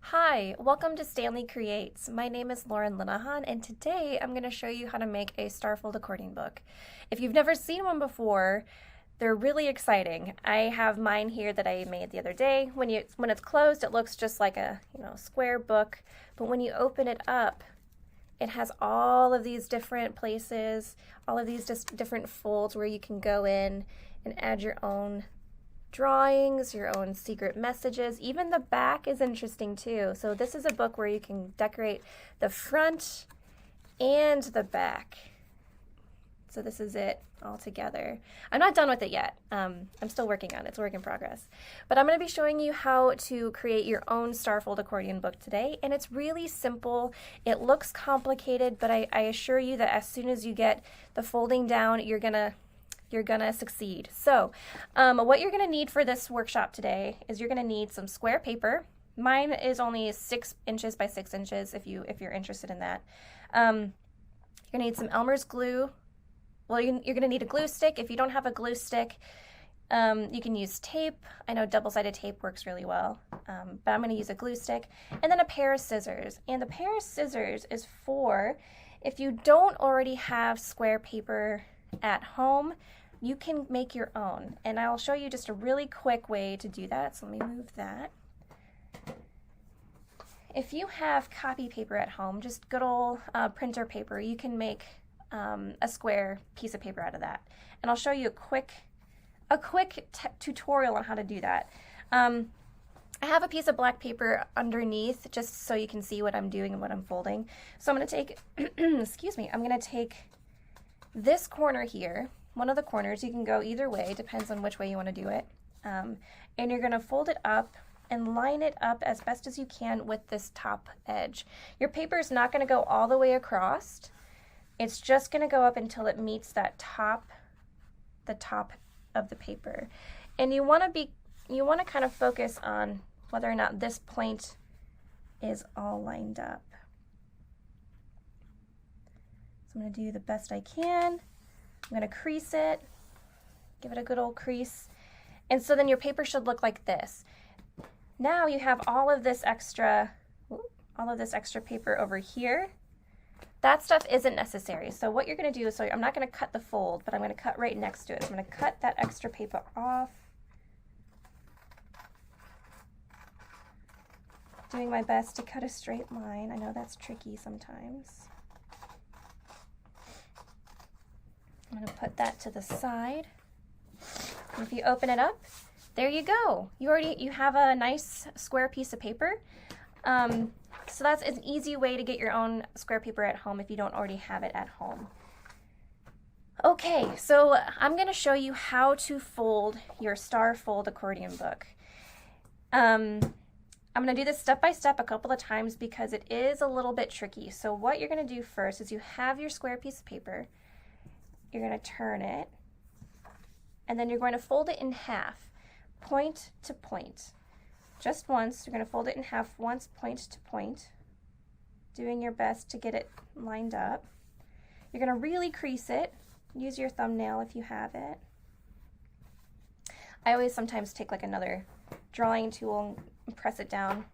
Hi, welcome to Stanley Creates. My name is Linahon, and today I'm going to show you how to make a starfold accordion book. If you've never seen one before, they're really exciting. I have mine here that I made the other day. When it's closed, it looks just like a square book, but when you open it up, it has all of these different places, all of these different folds where you can go in and add your own drawings, your own secret messages. Even the back is interesting too. So this is a book where you can decorate the front and the back. So this is it all together. I'm not done with it yet. I'm still working on it. It's a work in progress. But I'm going to be showing you how to create your own starfold accordion book today. And it's really simple. It looks complicated, but I assure you that as soon as you get the folding down, you're gonna succeed. So what you're gonna need for this workshop today is you're gonna need some square paper. Mine is only 6 inches by 6 inches if you're interested in that. You're gonna need some Elmer's glue. Well, you're gonna need a glue stick. If you don't have a glue stick, you can use tape. I know double-sided tape works really well, but I'm gonna use a glue stick. And then a pair of scissors. And the pair of scissors is for if you don't already have square paper at home, you can make your own. And I'll show you just a really quick way to do that. So let me move that. If you have copy paper at home, just good old printer paper, you can make a square piece of paper out of that. And I'll show you a quick tutorial on how to do that. I have a piece of black paper underneath just so you can see what I'm doing and what I'm folding. So I'm going to take, excuse me, I'm going to take this corner here, one of the corners. You can go either way, depends on which way you want to do it. And you're going to fold it up and line it up as best as you can with this top edge. Your paper is not going to go all the way across. It's just going to go up until it meets that the top of the paper. And you want to kind of focus on whether or not this point is all lined up. So I'm going to do the best I can. I'm going to crease it, give it a good old crease. And so then your paper should look like this. Now you have all of this extra paper over here. That stuff isn't necessary. So what you're going to do is, so I'm not going to cut the fold, but I'm going to cut right next to it. So I'm going to cut that extra paper off. Doing my best to cut a straight line. I know that's tricky sometimes. I'm going to put that to the side. And if you open it up, there you go. You have a nice square piece of paper. So that's an easy way to get your own square paper at home if you don't already have it at home. Okay, so I'm going to show you how to fold your starfold accordion book. I'm going to do this step by step a couple of times because it is a little bit tricky. So what you're going to do first is you have your square piece of paper. You're going to turn it, and then you're going to fold it in half, point to point. Just once. You're going to fold it in half once, point to point, doing your best to get it lined up. You're going to really crease it. Use your thumbnail if you have it. I always sometimes take like another drawing tool and press it down,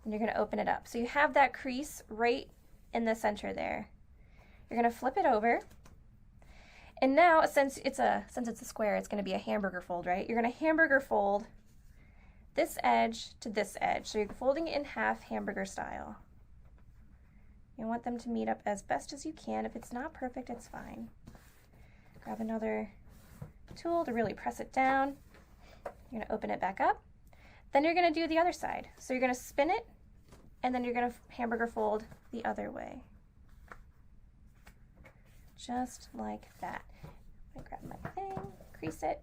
and you're going to open it up. So you have that crease right in the center there. You're going to flip it over. And now, since it's a square, it's going to be a hamburger fold, right? You're going to hamburger fold this edge to this edge. So you're folding it in half, hamburger style. You want them to meet up as best as you can. If it's not perfect, it's fine. Grab another tool to really press it down. You're going to open it back up. Then you're going to do the other side. So you're going to spin it, and then you're going to hamburger fold the other way. Just like that. I grab my thing, crease it.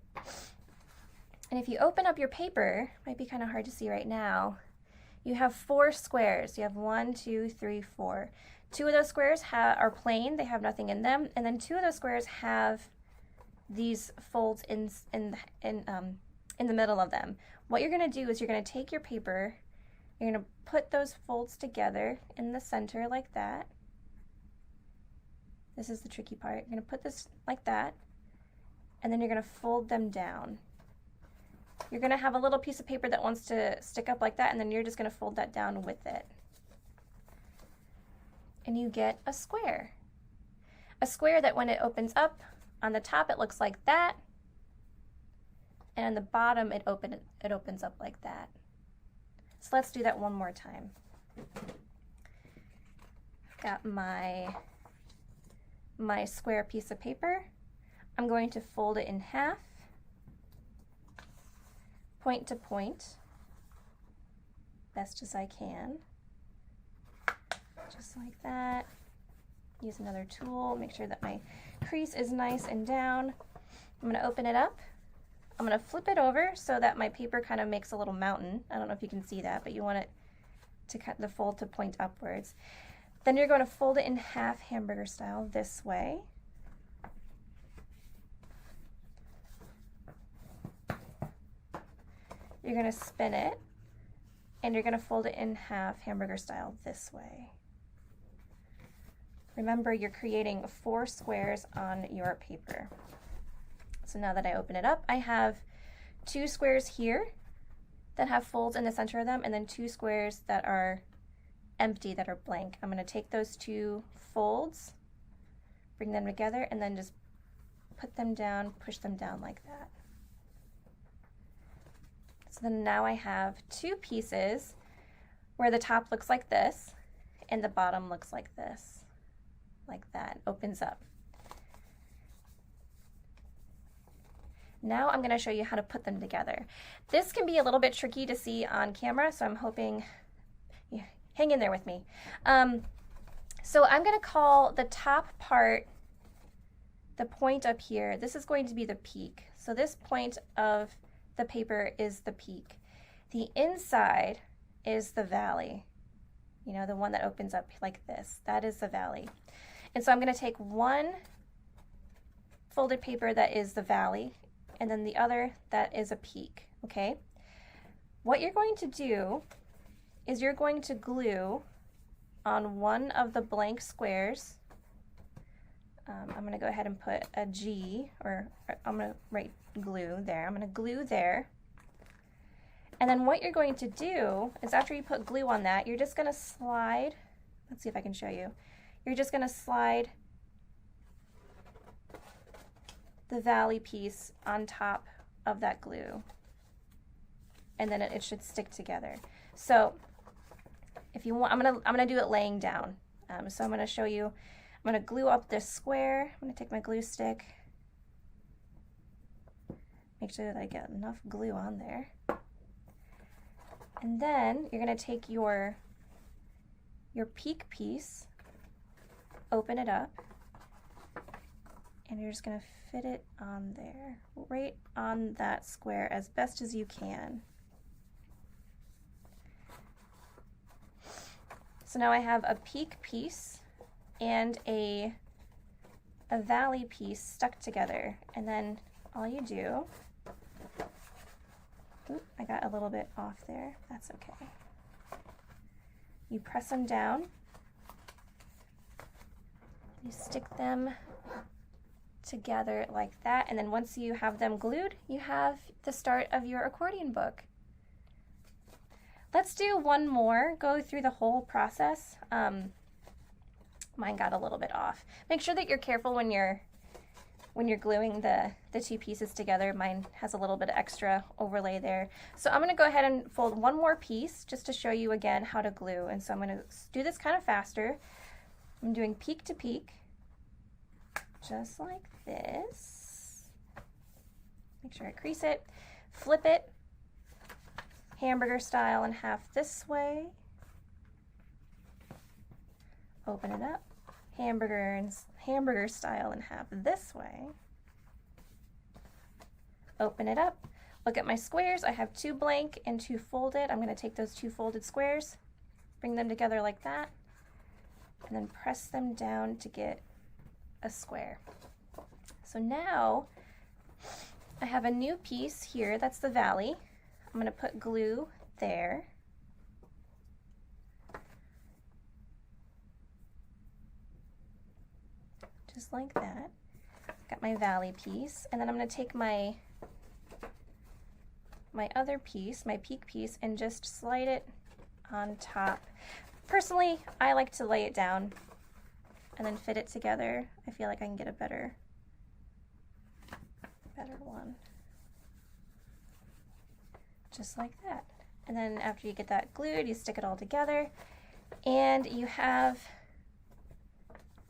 And if you open up your paper, might be kind of hard to see right now, you have 4 squares. You have 1, 2, 3, 4. 2 of those squares are plain, they have nothing in them, and then 2 of those squares have these folds in the middle of them. What you're going to do is you're going to take your paper, you're going to put those folds together in the center like that. This is the tricky part. You're going to put this like that, and then you're going to fold them down. you're going to have a little piece of paper that wants to stick up like that, and then you're just going to fold that down with it. And you get a square. A square that when it opens up, on the top it looks like that, and on the bottom it opens up like that. So let's do that one more time. Got my square piece of paper. I'm going to fold it in half, point to point, best as I can, just like that. Use another tool, make sure that my crease is nice and down. I'm going to open it up. I'm going to flip it over so that my paper kind of makes a little mountain. I don't know if you can see that, but you want it to cut the fold to point upwards. Then you're going to fold it in half hamburger style this way. You're going to spin it, and you're going to fold it in half hamburger style this way. Remember, you're creating 4 squares on your paper. So now that I open it up, I have 2 squares here that have folds in the center of them, and then 2 squares that are empty, that are blank. I'm going to take those 2 folds, bring them together, and then just put them down, push them down like that. So then now I have 2 pieces where the top looks like this and the bottom looks like this, like that, opens up. Now I'm going to show you how to put them together. This can be a little bit tricky to see on camera, so I'm hoping you hang in there with me. So I'm going to call the top part, the point up here, this is going to be the peak. So this point of the paper is the peak. The inside is the valley, you know, the one that opens up like this. That is the valley. And so I'm going to take one folded paper that is the valley, and then the other that is a peak, okay? What you're going to do is you're going to glue on one of the blank squares. I'm going to go ahead and put a G, or I'm going to write glue there. I'm going to glue there. And then what you're going to do is after you put glue on that, you're just going to slide, let's see if I can show you. You're just going to slide the valley piece on top of that glue, and then it should stick together. So if you want, I'm gonna do it laying down. So I'm gonna show you. I'm gonna glue up this square. I'm gonna take my glue stick, make sure that I get enough glue on there, and then you're gonna take your peak piece, open it up, and you're just gonna fit it on there, right on that square as best as you can. So now I have a peak piece and a valley piece stuck together, and then all you do, oop, I got a little bit off there, that's okay. You press them down, you stick them together like that, and then once you have them glued, you have the start of your accordion book. Let's do one more, go through the whole process. Mine got a little bit off. Make sure that you're careful when you're gluing the 2 pieces together. Mine has a little bit of extra overlay there. So I'm gonna go ahead and fold one more piece just to show you again how to glue. And so I'm gonna do this kind of faster. I'm doing peak to peak, just like this. Make sure I crease it, flip it, hamburger style in half this way, open it up, hamburger style in half this way, open it up, look at my squares. I have 2 blank and 2 folded. I'm going to take those 2 folded squares, bring them together like that, and then press them down to get a square. So now I have a new piece here, that's the valley. I'm going to put glue there. Just like that. Got my valley piece, and then I'm going to take my my other piece, my peak piece, and just slide it on top. Personally, I like to lay it down and then fit it together. I feel like I can get a better one. Just like that. And then after you get that glued, you stick it all together, and you have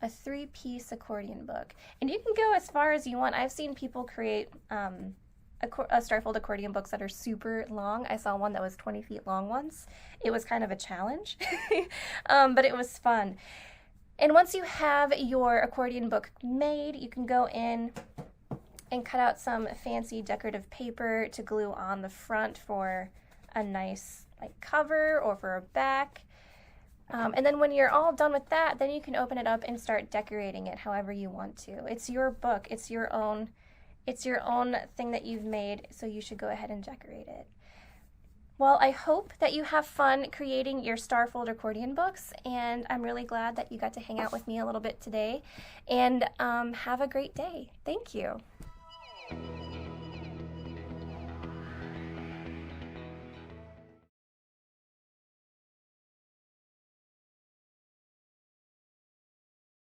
a 3-piece accordion book. And you can go as far as you want. I've seen people create starfold accordion books that are super long. I saw one that was 20 feet long once. It was kind of a challenge, but it was fun. And once you have your accordion book made, you can go in and cut out some fancy decorative paper to glue on the front for a nice like cover or for a back. And then when you're all done with that, then you can open it up and start decorating it however you want to. It's your book, it's your own thing that you've made, so you should go ahead and decorate it. Well, I hope that you have fun creating your starfold accordion books, and I'm really glad that you got to hang out with me a little bit today. And have a great day. Thank you.